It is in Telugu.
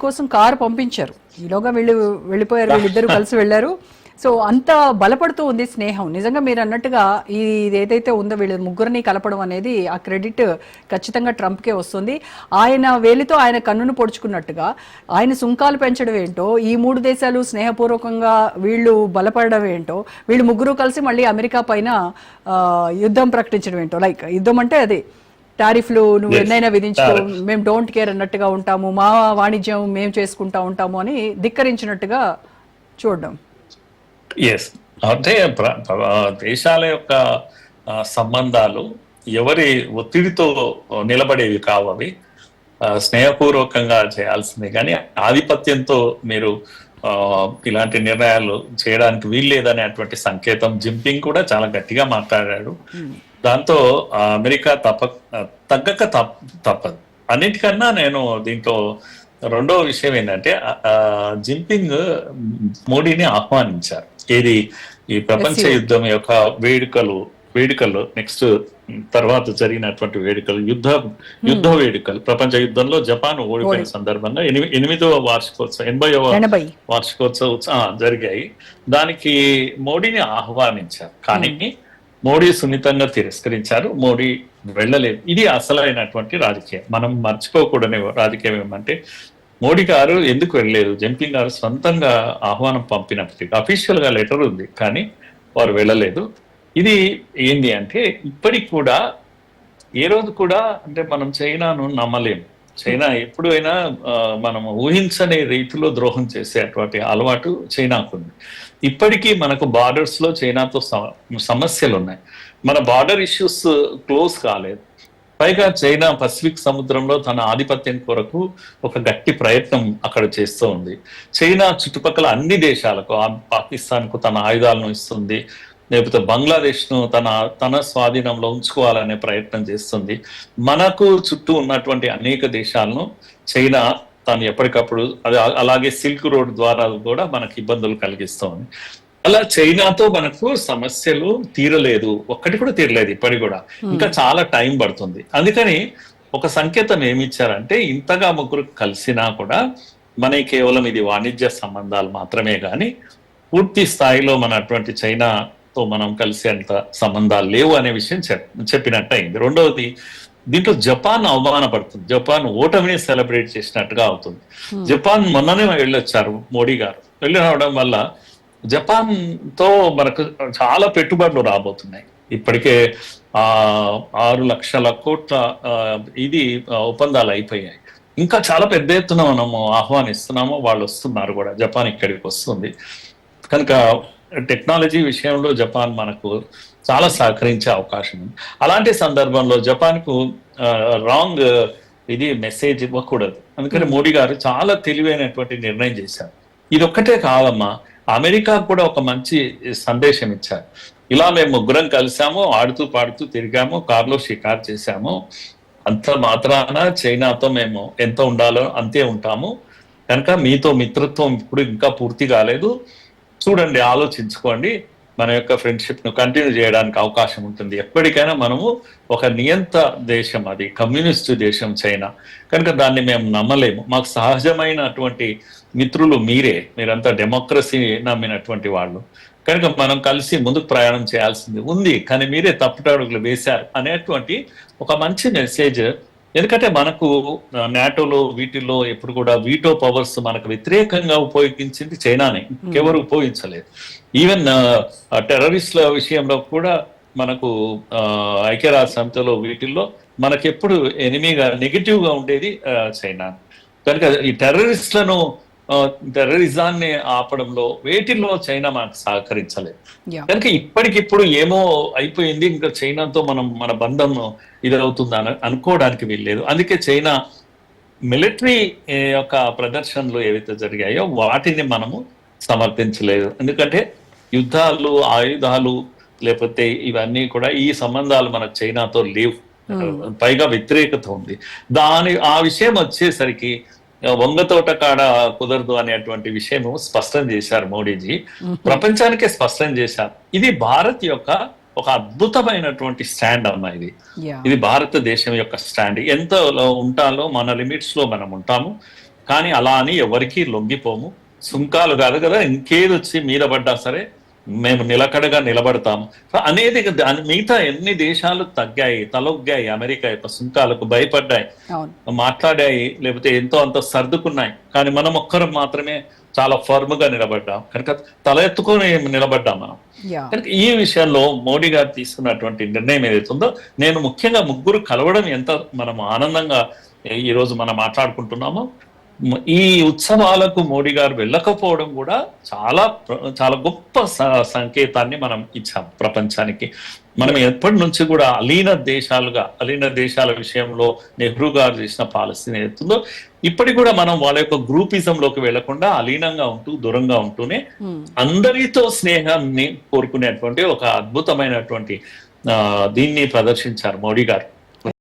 కోసం కారు పంపించారు. ఈలోగా వెళ్ళిపోయారు, వీళ్ళిద్దరూ కలిసి వెళ్ళారు. సో అంత బలపడుతూ ఉంది స్నేహం. నిజంగా మీరు అన్నట్టుగా ఇది ఏదైతే ఉందో వీళ్ళ ముగ్గురిని కలపడం అనేది ఆ క్రెడిట్ ఖచ్చితంగా ట్రంప్కే వస్తుంది. ఆయన వేలితో ఆయన కన్నును పొడుచుకున్నట్టుగా ఆయన సుంకాలు పెంచడం ఏంటో, ఈ మూడు దేశాలు స్నేహపూర్వకంగా వీళ్ళు బలపడడం ఏంటో, వీళ్ళు ముగ్గురు కలిసి మళ్ళీ అమెరికా పైన యుద్ధం ప్రకటించడం ఏంటో. లైక్ యుద్ధం అంటే అదే టారిఫ్లు నువ్వు ఎన్నైనా విధించుకో, మేము డోంట్ కేర్ అన్నట్టుగా ఉంటాము, మా వాణిజ్యం మేము చేసుకుంటా ఉంటాము అని ధిక్కరించినట్టుగా చూడడం. ఎస్, అంటే దేశాల యొక్క సంబంధాలు ఎవరి ఒత్తిడితో నిలబడేవి కావు. అవి స్నేహపూర్వకంగా చేయాల్సిందే, కానీ ఆధిపత్యంతో మీరు ఇలాంటి నిర్ణయాలు చేయడానికి వీల్లేదనేటువంటి సంకేతం జింపింగ్ కూడా చాలా గట్టిగా మాట్లాడాడు. దాంతో అమెరికా తగ్గక తప్పదు. అన్నిటికన్నా నేను దీంట్లో రెండో విషయం ఏంటంటే జింపింగ్ మోడీని ఆహ్వానించారు. ఏది ఈ ప్రపంచ యుద్ధం యొక్క వేడుకలు నెక్స్ట్ తర్వాత జరిగినటువంటి వేడుకలు, యుద్ధ వేడుకలు, ప్రపంచ యుద్ధంలో జపాన్ ఓడిపోయిన సందర్భంగా 8వ వార్షికోత్సవం 80వ వార్షికోత్సవం జరిగాయి. దానికి మోడీని ఆహ్వానించారు, కానీ మోడీ సున్నితంగా తిరస్కరించారు. మోడీ వెళ్ళలేదు. ఇది అసలైనటువంటి రాజకీయం. మనం మర్చిపోకూడని రాజకీయం ఏమంటే మోడీ గారు ఎందుకు వెళ్ళలేదు, జింపింగ్ గారు సొంతంగా ఆహ్వానం పంపినప్పటికీ అఫీషియల్ గా లెటర్ ఉంది, కానీ వారు వెళ్ళలేదు. ఇది ఏంది అంటే ఇప్పటికి కూడా ఏ రోజు కూడా అంటే మనం చైనాను నమ్మలేము. చైనా ఎప్పుడైనా మనం ఊహించని రీతిలో ద్రోహం చేసేటువంటి అలవాటు చైనాకు ఉంది. ఇప్పటికీ మనకు బార్డర్స్ లో చైనాతో సమస్యలు ఉన్నాయి. మన బార్డర్ ఇష్యూస్ క్లోజ్ కాలేదు. పైగా చైనా పసిఫిక్ సముద్రంలో తన ఆధిపత్యం కొరకు ఒక గట్టి ప్రయత్నం అక్కడ చేస్తూ ఉంది. చైనా చుట్టుపక్కల అన్ని దేశాలకు, పాకిస్తాన్ కు తన ఆయుధాలను ఇస్తుంది, లేకపోతే బంగ్లాదేశ్ ను తన స్వాధీనంలో ఉంచుకోవాలనే ప్రయత్నం చేస్తుంది. మనకు చుట్టూ ఉన్నటువంటి అనేక దేశాలను చైనా తాను ఎప్పటికప్పుడు అలాగే సిల్క్ రోడ్ ద్వారా కూడా మనకు ఇబ్బందులు కలిగిస్తోంది. అలా చైనాతో మనకు సమస్యలు తీరలేదు, ఒక్కటి కూడా తీరలేదు ఇప్పటికి కూడా, ఇంకా చాలా టైం పడుతుంది. అందుకని ఒక సంకేతం ఏమి ఇచ్చారంటే ఇంతగా ముగ్గురు కలిసినా కూడా మనకి కేవలం ఇది వాణిజ్య సంబంధాలు మాత్రమే కానీ పూర్తి స్థాయిలో మన అటువంటి చైనాతో మనం కలిసి అంత సంబంధాలు లేవు అనే విషయం చెప్పినట్టు అయింది. రెండవది, దీంట్లో జపాన్ అవమానపడుతుంది. జపాన్ ఓటమిని సెలబ్రేట్ చేసినట్టుగా అవుతుంది. జపాన్ మొన్ననే వెళ్ళొచ్చారు మోడీ గారు. వెళ్ళి రావడం వల్ల జపాన్ తో మనకు చాలా పెట్టుబడులు రాబోతున్నాయి. ఇప్పటికే 6 లక్షల కోట్ల ఇది ఒప్పందాలు అయిపోయాయి. ఇంకా చాలా పెద్ద ఎత్తున మనము ఆహ్వానిస్తున్నాము, వాళ్ళు వస్తున్నారు కూడా, జపాన్ ఇక్కడికి వస్తుంది. కనుక టెక్నాలజీ విషయంలో జపాన్ మనకు చాలా సహకరించే అవకాశం ఉంది. అలాంటి సందర్భంలో జపాన్ కు రాంగ్ ఇది మెసేజ్ ఇవ్వకూడదు. అందుకని మోడీ గారు చాలా తెలివైనటువంటి నిర్ణయం చేశారు. ఇది ఒక్కటే కాదమ్మా, అమెరికా కూడా ఒక మంచి సందేశం ఇచ్చారు. ఇలా మేము ముగ్గురం కలిసాము, ఆడుతూ పాడుతూ తిరిగాము, కారులో షికారు చేశాము, అంత మాత్రాన చైనాతో మేము ఎంత ఉండాలో అంతే ఉంటాము, కనుక మీతో మిత్రత్వం ఇప్పుడు ఇంకా పూర్తి కాలేదు, చూడండి, ఆలోచించుకోండి, మన యొక్క ఫ్రెండ్షిప్ ను కంటిన్యూ చేయడానికి అవకాశం ఉంటుంది. ఎప్పటికైనా మనము ఒక నియంత దేశం, అది కమ్యూనిస్టు దేశం చైనా, కనుక దాన్ని మేము నమ్మలేము. మాకు సహజమైనటువంటి మిత్రులు మీరంతా డెమోక్రసీ నమ్మినటువంటి వాళ్ళు, కనుక మనం కలిసి ముందుకు ప్రయాణం చేయాల్సింది ఉంది, కానీ మీరే తప్పుటడుగులు వేశారు అనేటువంటి ఒక మంచి మెసేజ్. ఎందుకంటే మనకు నాటోలో వీటిల్లో ఎప్పుడు కూడా వీటో పవర్స్ మనకు వ్యతిరేకంగా ఉపయోగించింది చైనానే, ఇంకెవరు ఉపయోగించలేదు. ఈవెన్ టెర్రరిస్టుల విషయంలో కూడా మనకు ఐక్యరాజ్య సమితిలో వీటిల్లో మనకెప్పుడు ఎనిమిగా నెగిటివ్ గా ఉండేది చైనా. కనుక ఈ టెర్రరిజాన్ని ఆపడంలో వేటిల్లో చైనా మనకు సహకరించలేదు. కనుక ఇప్పటికిప్పుడు ఏమో అయిపోయింది, ఇంకా చైనాతో మన బంధం ఇదవుతుందని అనుకోవడానికి వీల్లేదు. అందుకే చైనా మిలిటరీ యొక్క ప్రదర్శనలు ఏవైతే జరిగాయో వాటిని మనము సమర్థించలేదు. ఎందుకంటే యుద్ధాలు, ఆయుధాలు, లేకపోతే ఇవన్నీ కూడా ఈ సంబంధాలు మన చైనాతో లేవు, పైగా వ్యతిరేకత ఉంది. ఆ విషయం వచ్చేసరికి వంగతోట కాడ కుదరదు అనేటువంటి విషయం స్పష్టం చేశారు మోడీజీ, ప్రపంచానికే స్పష్టం చేశారు. ఇది భారత్ యొక్క ఒక అద్భుతమైనటువంటి స్టాండ్ అమ్మా. ఇది భారతదేశం యొక్క స్టాండ్. ఎంత ఉంటాలో మన లిమిట్స్ లో మనం ఉంటాము, కానీ అలా అని ఎవరికి లొంగిపోము. సుంకాలు కాదు కదా, ఇంకేది వచ్చి మీద పడ్డా సరే మేము నిలకడగా నిలబడతాము అనేది. మిగతా ఎన్ని దేశాలు తగ్గాయి, తలొగ్గాయి అమెరికా యొక్క సుంకాలకు, భయపడ్డాయి, మాట్లాడాయి, లేకపోతే ఎంతో అంత సర్దుకున్నాయి. కానీ మనం ఒక్కరం మాత్రమే చాలా ఫర్మ్ గా నిలబడ్డాం, కనుక తల ఎత్తుకొని నిలబడ్డాం మనం. కనుక ఈ విషయంలో మోడీ గారు తీసుకున్నటువంటి నిర్ణయం ఏదైతుందో, నేను ముఖ్యంగా ముగ్గురు కలవడం ఎంత మనం ఆనందంగా ఈ రోజు మనం మాట్లాడుకుంటున్నామో, ఈ ఉత్సవాలకు మోడీ గారు వెళ్ళకపోవడం కూడా చాలా చాలా గొప్ప సంకేతాన్ని మనం ఇచ్చాం ప్రపంచానికి. మనం ఎప్పటి నుంచి కూడా అలీన దేశాల విషయంలో నెహ్రూ గారు చేసిన పాలసీ ఏదైతుందో, ఇప్పటికి కూడా మనం వాళ్ళ యొక్క గ్రూపిజంలోకి వెళ్లకుండా అలీనంగా ఉంటూ దూరంగా ఉంటూనే అందరితో స్నేహాన్ని కోరుకునేటువంటి ఒక అద్భుతమైనటువంటి దీన్ని ప్రదర్శించారు మోడీ గారు.